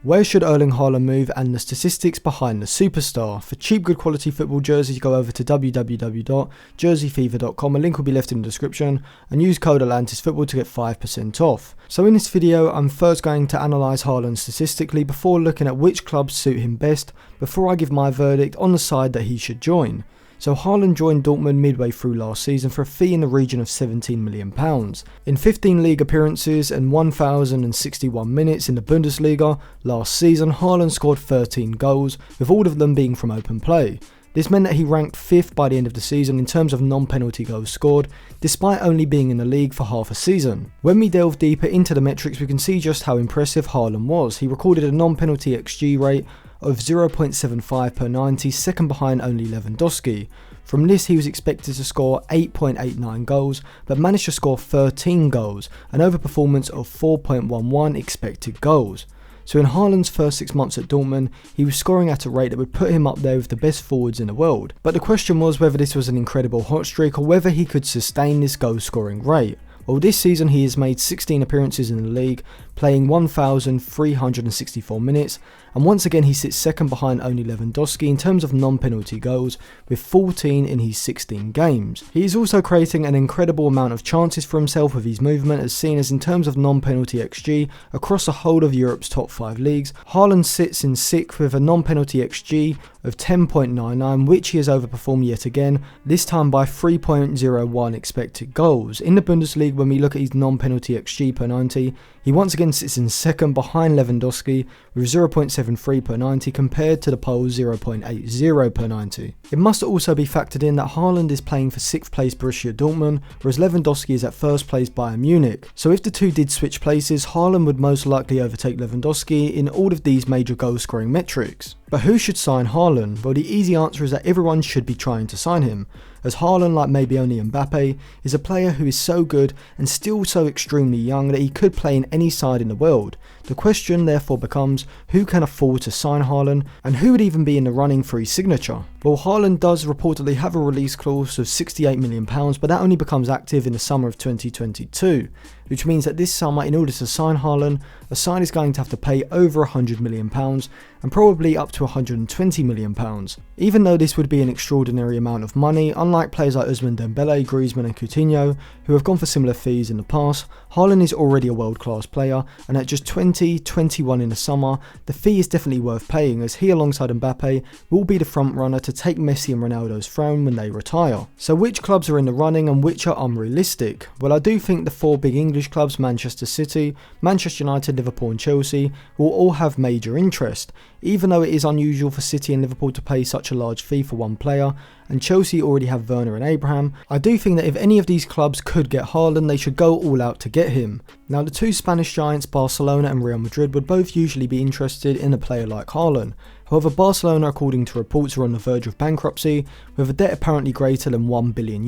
Where should Erling Haaland move and the statistics behind the superstar? For cheap good quality football jerseys, go over to www.jerseyfever.com, a link will be left in the description, and use code atlantisfootball to get 5% off. So in this video, I'm first going to analyse Haaland statistically before looking at which clubs suit him best before I give my verdict on the side that he should join. So Haaland joined Dortmund midway through last season for a fee in the region of £17 million. In 15 league appearances and 1,061 minutes in the Bundesliga last season, Haaland scored 13 goals, with all of them being from open play. This meant that he ranked 5th by the end of the season in terms of non-penalty goals scored, despite only being in the league for half a season. When we delve deeper into the metrics, we can see just how impressive Haaland was. He recorded a non-penalty XG rate of 0.75 per 90, second behind only Lewandowski. From this, he was expected to score 8.89 goals, but managed to score 13 goals, an overperformance of 4.11 expected goals. So in Haaland's first 6 months at Dortmund, he was scoring at a rate that would put him up there with the best forwards in the world. But the question was whether this was an incredible hot streak or whether he could sustain this goal scoring rate. Well, this season he has made 16 appearances in the league, playing 1,364 minutes, and once again he sits second behind only Lewandowski in terms of non-penalty goals, with 14 in his 16 games. He is also creating an incredible amount of chances for himself with his movement, as seen as in terms of non-penalty XG across the whole of Europe's top 5 leagues. Haaland sits in 6th with a non-penalty XG of 10.99, which he has overperformed yet again, this time by 3.01 expected goals. In the Bundesliga, when we look at his non-penalty XG per 90, he once again sits in second behind Lewandowski with 0.73 per 90 compared to the Poles' 0.80 per 90. It must also be factored in that Haaland is playing for 6th place Borussia Dortmund, whereas Lewandowski is at 1st place Bayern Munich. So if the two did switch places, Haaland would most likely overtake Lewandowski in all of these major goal scoring metrics. But who should sign Haaland? Well, the easy answer is that everyone should be trying to sign him, as Haaland, like maybe only Mbappe, is a player who is so good and still so extremely young that he could play in any side in the world. The question therefore becomes, who can afford to sign Haaland, and who would even be in the running for his signature? Well, Haaland does reportedly have a release clause of £68 million, but that only becomes active in the summer of 2022, which means that this summer, in order to sign Haaland, a side is going to have to pay over £100 million and probably up to £120 million. Even though this would be an extraordinary amount of money, unlike players like Ousmane Dembele, Griezmann and Coutinho, who have gone for similar fees in the past, Haaland is already a world-class player, and at just 21 in the summer, the fee is definitely worth paying, as he alongside Mbappe will be the front runner to take Messi and Ronaldo's throne when they retire. So which clubs are in the running and which are unrealistic? Well, I do think the 4 big English clubs, Manchester City, Manchester United, Liverpool and Chelsea, will all have major interest. Even though it is unusual for City and Liverpool to pay such a large fee for one player, and Chelsea already have Werner and Abraham, I do think that if any of these clubs could get Haaland, they should go all out to get him. Now, the two Spanish giants, Barcelona and Real Madrid, would both usually be interested in a player like Haaland. However, Barcelona, according to reports, are on the verge of bankruptcy, with a debt apparently greater than €1 billion,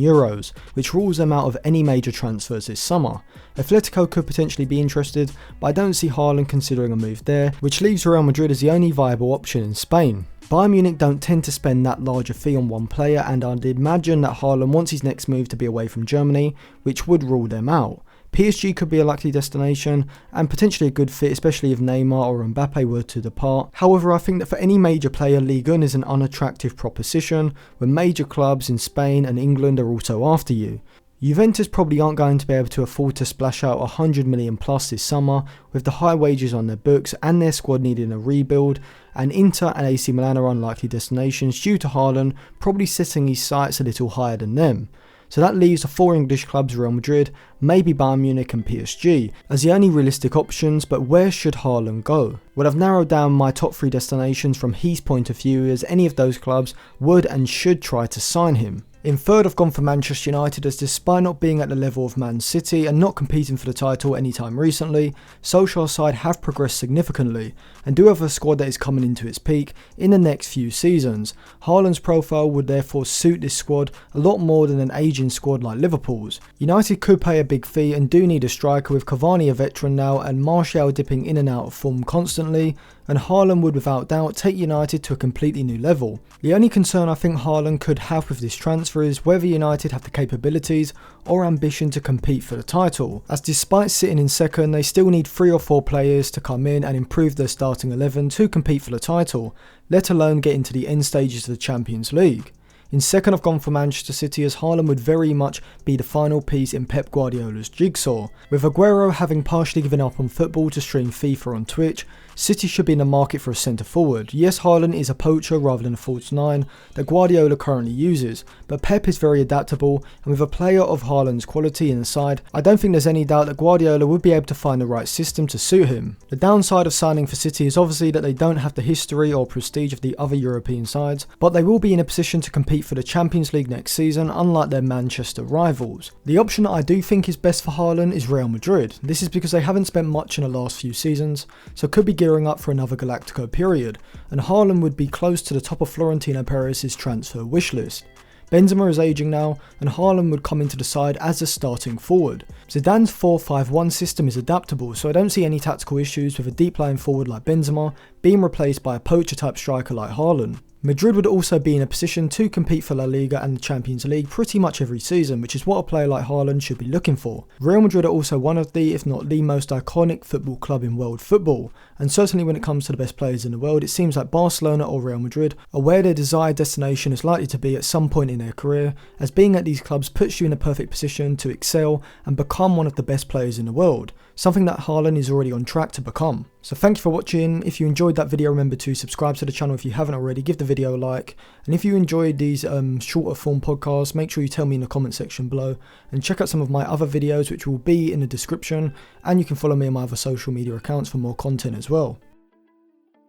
which rules them out of any major transfers this summer. Atletico could potentially be interested, but I don't see Haaland considering a move there, which leaves Real Madrid as the only viable option in Spain. Bayern Munich don't tend to spend that large a fee on one player, and I'd imagine that Haaland wants his next move to be away from Germany, which would rule them out. PSG could be a likely destination and potentially a good fit, especially if Neymar or Mbappe were to depart. However, I think that for any major player, Ligue 1 is an unattractive proposition when major clubs in Spain and England are also after you. Juventus probably aren't going to be able to afford to splash out 100 million plus this summer with the high wages on their books and their squad needing a rebuild, and Inter and AC Milan are unlikely destinations due to Haaland probably setting his sights a little higher than them. So that leaves the 4 English clubs, Real Madrid, maybe Bayern Munich and PSG, as the only realistic options. But where should Haaland go? Well, I've narrowed down my top 3 destinations from his point of view, as any of those clubs would and should try to sign him. In third, I've gone for Manchester United, as despite not being at the level of Man City and not competing for the title anytime recently, Solskjaer's side have progressed significantly and do have a squad that is coming into its peak in the next few seasons. Haaland's profile would therefore suit this squad a lot more than an aging squad like Liverpool's. United could pay a big fee and do need a striker, with Cavani a veteran now and Martial dipping in and out of form constantly, and Haaland would without doubt take United to a completely new level. The only concern I think Haaland could have with this transfer is whether United have the capabilities or ambition to compete for the title, as despite sitting in second, they still need 3 or 4 players to come in and improve their starting 11 to compete for the title, let alone get into the end stages of the Champions League. In second, I've gone for Manchester City, as Haaland would very much be the final piece in Pep Guardiola's jigsaw. With Aguero having partially given up on football to stream FIFA on Twitch, City should be in the market for a centre forward. Yes, Haaland is a poacher rather than a false 9 that Guardiola currently uses, but Pep is very adaptable, and with a player of Haaland's quality in the side, I don't think there's any doubt that Guardiola would be able to find the right system to suit him. The downside of signing for City is obviously that they don't have the history or prestige of the other European sides, but they will be in a position to compete for the Champions League next season, unlike their Manchester rivals. The option that I do think is best for Haaland is Real Madrid. This is because they haven't spent much in the last few seasons, so could be gearing up for another Galactico period, and Haaland would be close to the top of Florentino Perez's transfer wish list. Benzema is aging now, and Haaland would come into the side as a starting forward. Zidane's 4-5-1 system is adaptable, so I don't see any tactical issues with a deep lying forward like Benzema being replaced by a poacher type striker like Haaland. Madrid would also be in a position to compete for La Liga and the Champions League pretty much every season, which is what a player like Haaland should be looking for. Real Madrid are also one of the, if not the most iconic football club in world football, and certainly when it comes to the best players in the world, it seems like Barcelona or Real Madrid are where their desired destination is likely to be at some point in their career, as being at these clubs puts you in a perfect position to excel and become one of the best players in the world, something that Haaland is already on track to become. So thank you for watching. If you enjoyed that video, remember to subscribe to the channel if you haven't already, give the video a like, and if you enjoyed these shorter form podcasts, make sure you tell me in the comment section below, and check out some of my other videos which will be in the description, and you can follow me on my other social media accounts for more content as well.